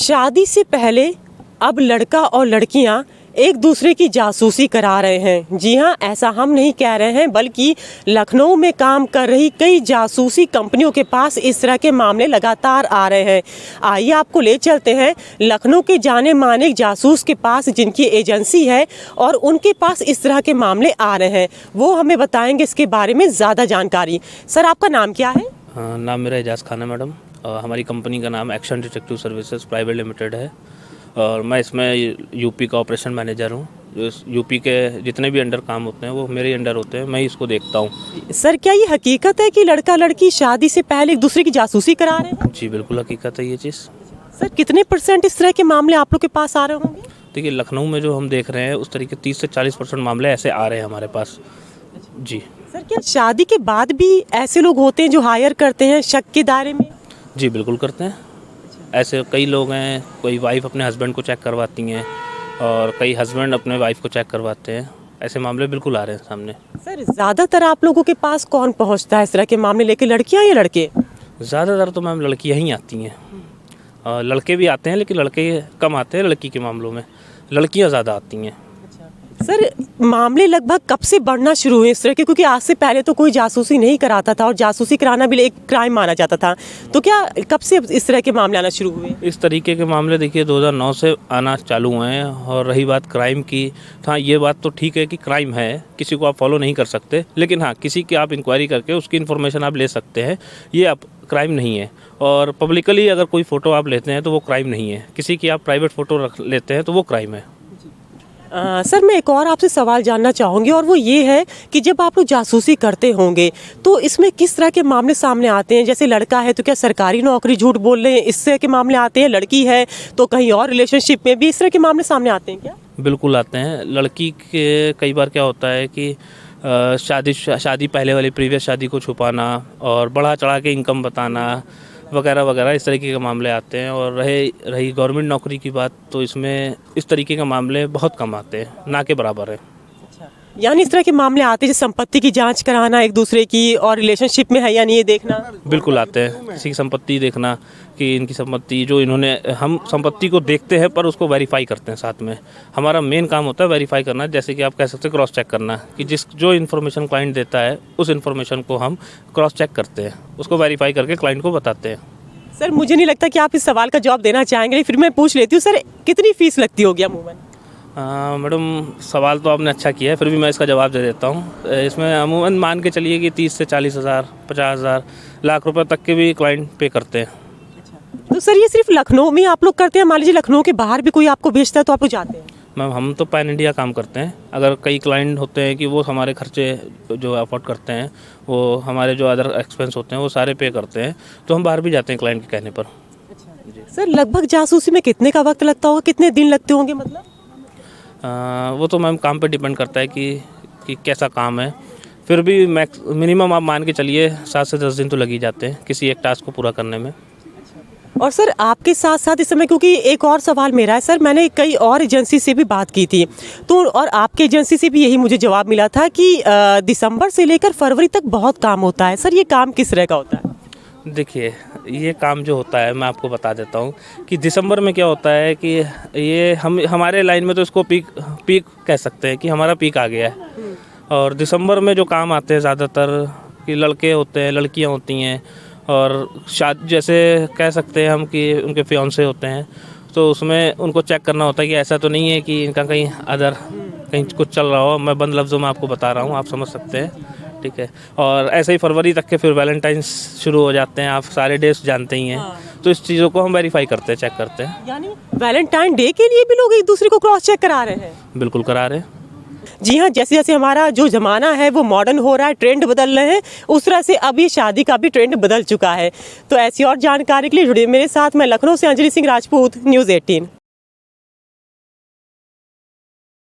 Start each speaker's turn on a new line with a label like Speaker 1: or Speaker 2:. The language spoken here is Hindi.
Speaker 1: शादी से पहले अब लड़का और लड़कियां एक दूसरे की जासूसी करा रहे हैं। जी हाँ, ऐसा हम नहीं कह रहे हैं, बल्कि लखनऊ में काम कर रही कई जासूसी कंपनियों के पास इस तरह के मामले लगातार आ रहे हैं। आइए आपको ले चलते हैं लखनऊ के जाने माने जासूस के पास, जिनकी एजेंसी है और उनके पास इस तरह के मामले आ रहे हैं। वो हमें बताएंगे इसके बारे में ज़्यादा जानकारी। सर, आपका नाम क्या है?
Speaker 2: नाम मेरा एजाज खान है मैडम। हमारी कंपनी का नाम action detective services private limited है और मैं इसमें यूपी का ऑपरेशन मैनेजर हूँ। यूपी के जितने भी अंडर काम होते हैं वो मेरे अंडर होते हैं, मैं ही इसको देखता हूँ।
Speaker 1: सर, क्या ये हकीकत है कि लड़का लड़की शादी से पहले एक दूसरे की जासूसी करा रहे हैं?
Speaker 2: जी बिल्कुल हकीकत है ये चीज़।
Speaker 1: सर, कितने % इस तरह के मामले आप लोग के पास आ रहे होंगे?
Speaker 2: देखिए, लखनऊ में जो हम देख रहे हैं उस तरीके 30 से 40% मामले ऐसे आ रहे हैं हमारे पास। जी
Speaker 1: सर, क्या शादी के बाद भी ऐसे लोग होते हैं जो हायर करते हैं शक के दायरे में?
Speaker 2: जी बिल्कुल करते हैं। ऐसे कई लोग हैं, कोई वाइफ अपने हस्बैंड को चेक करवाती हैं और कई हस्बैंड अपने वाइफ को चेक करवाते हैं। ऐसे मामले बिल्कुल आ रहे हैं सामने।
Speaker 1: सर, ज़्यादातर आप लोगों के पास कौन पहुंचता है इस तरह के मामले लेके, लड़कियां या लड़के?
Speaker 2: ज़्यादातर तो मैम लड़कियां ही आती हैं। लड़के भी आते हैं लेकिन लड़के कम आते हैं लड़की के मामलों में, लड़कियां ज़्यादा आती हैं।
Speaker 1: सर, मामले लगभग कब से बढ़ना शुरू हुए इस तरह के? क्योंकि आज से पहले तो कोई जासूसी नहीं कराता था और जासूसी कराना भी एक क्राइम माना जाता था। तो क्या कब से इस तरह के मामले आना शुरू हुए?
Speaker 2: इस तरीके के मामले देखिए 2009 से आना चालू हुए हैं। और रही बात क्राइम की, तो हाँ ये बात तो ठीक है कि क्राइम है, किसी को आप फॉलो नहीं कर सकते, लेकिन हाँ किसी की आप इंक्वायरी करके उसकी इन्फॉर्मेशन आप ले सकते हैं। ये आप क्राइम नहीं है। और पब्लिकली अगर कोई फ़ोटो आप लेते हैं तो वो क्राइम नहीं है। किसी की आप प्राइवेट फ़ोटो रख लेते हैं तो वो क्राइम है।
Speaker 1: सर, मैं एक और आपसे सवाल जानना चाहूँगी और वो ये है कि जब आप लोग जासूसी करते होंगे तो इसमें किस तरह के मामले सामने आते हैं? जैसे लड़का है तो क्या सरकारी नौकरी झूठ बोल रहे हैं, इस तरह के मामले आते हैं? लड़की है तो कहीं और रिलेशनशिप में भी इस तरह के मामले सामने आते हैं क्या?
Speaker 2: बिल्कुल आते हैं। लड़की के कई बार क्या होता है कि शादी पहले वाली प्रीवियस शादी को छुपाना और बढ़ा चढ़ा के इनकम बताना वगैरह वगैरह, इस तरीके के मामले आते हैं। और रही गवर्नमेंट नौकरी की बात, तो इसमें इस तरीके के मामले बहुत कम आते हैं, ना के बराबर है।
Speaker 1: यानी इस तरह के मामले आते हैं जैसे संपत्ति की जांच कराना एक दूसरे की और रिलेशनशिप में है या नहीं ये देखना?
Speaker 2: बिल्कुल आते हैं। किसी की संपत्ति देखना कि इनकी संपत्ति जो इन्होंने, हम संपत्ति को देखते हैं पर उसको वेरीफाई करते हैं साथ में। हमारा मेन काम होता है वेरीफाई करना, जैसे कि आप कह सकते हैं क्रॉस चेक करना, कि जो इन्फॉर्मेशन क्लाइंट देता है उस इन्फॉर्मेशन को हम क्रॉस चेक करते हैं, उसको वेरीफाई करके क्लाइंट को बताते हैं।
Speaker 1: सर, मुझे नहीं लगता कि आप इस सवाल का जवाब देना चाहेंगे, फिर मैं पूछ लेती हूँ। सर, कितनी फीस लगती होगी अमूमन?
Speaker 2: मैडम, सवाल तो आपने अच्छा किया है, फिर भी मैं इसका जवाब दे देता हूँ। इसमें अमूमन मान के चलिए कि 30 से 40 हज़ार, 50 हज़ार, लाख रुपए तक के भी क्लाइंट पे करते हैं।
Speaker 1: तो सर, ये सिर्फ लखनऊ में आप लोग करते हैं? मान लीजिए लखनऊ के बाहर भी कोई आपको भेजता है तो आप लोग जाते हैं?
Speaker 2: मैम, हम तो पैन इंडिया काम करते हैं। अगर कई क्लाइंट होते हैं कि वो हमारे खर्चे जो अफोर्ड करते हैं, वो हमारे जो अदर एक्सपेंस होते हैं वो सारे पे करते हैं, तो हम बाहर भी जाते हैं क्लाइंट के कहने पर।
Speaker 1: सर, लगभग जासूसी में कितने का वक्त लगता होगा, कितने दिन लगते होंगे मतलब?
Speaker 2: वो तो मैम काम पे डिपेंड करता है कि कैसा काम है। फिर भी मिनिमम आप मान के चलिए 7 से 10 दिन तो लग ही जाते हैं किसी एक टास्क को पूरा करने में।
Speaker 1: और सर, आपके साथ साथ इस समय, क्योंकि एक और सवाल मेरा है सर, मैंने कई और एजेंसी से भी बात की थी तो, और आपके एजेंसी से भी यही मुझे जवाब मिला था कि दिसंबर से लेकर फरवरी तक बहुत काम होता है। सर, ये काम किस तरह का होता है?
Speaker 2: देखिए, ये काम जो होता है मैं आपको बता देता हूँ कि दिसंबर में क्या होता है कि ये हमारे लाइन में तो इसको पीक कह सकते हैं कि हमारा पीक आ गया है। और दिसंबर में जो काम आते हैं ज़्यादातर कि लड़के होते हैं, लड़कियाँ होती हैं और शादी, जैसे कह सकते हैं हम कि उनके फियांसे होते हैं, तो उसमें उनको चेक करना होता है कि ऐसा तो नहीं है कि इनका कहीं कुछ चल रहा हो। मैं बंद लफ्ज़ों में आपको बता रहा हूँ, आप समझ सकते हैं, ठीक है। और ऐसे ही फरवरी तक के फिर वैलेंटाइंस शुरू हो जाते हैं, आप सारे डेज जानते ही हैं। तो इस चीज़ों को हम वेरीफाई करते हैं, चेक करते हैं।
Speaker 1: यानी वैलेंटाइन डे के लिए भी लोग एक दूसरे को क्रॉस चेक करा रहे हैं?
Speaker 2: बिल्कुल करा रहे हैं।
Speaker 1: जी हाँ, जैसे जैसे हमारा जो ज़माना है वो मॉडर्न हो रहा है, ट्रेंड बदल रहे हैं, उस तरह से अब ये शादी का भी ट्रेंड बदल चुका है। तो ऐसी और जानकारी के लिए जुड़िए मेरे साथ। मैं लखनऊ से अंजलि सिंह राजपूत, न्यूज़ 18।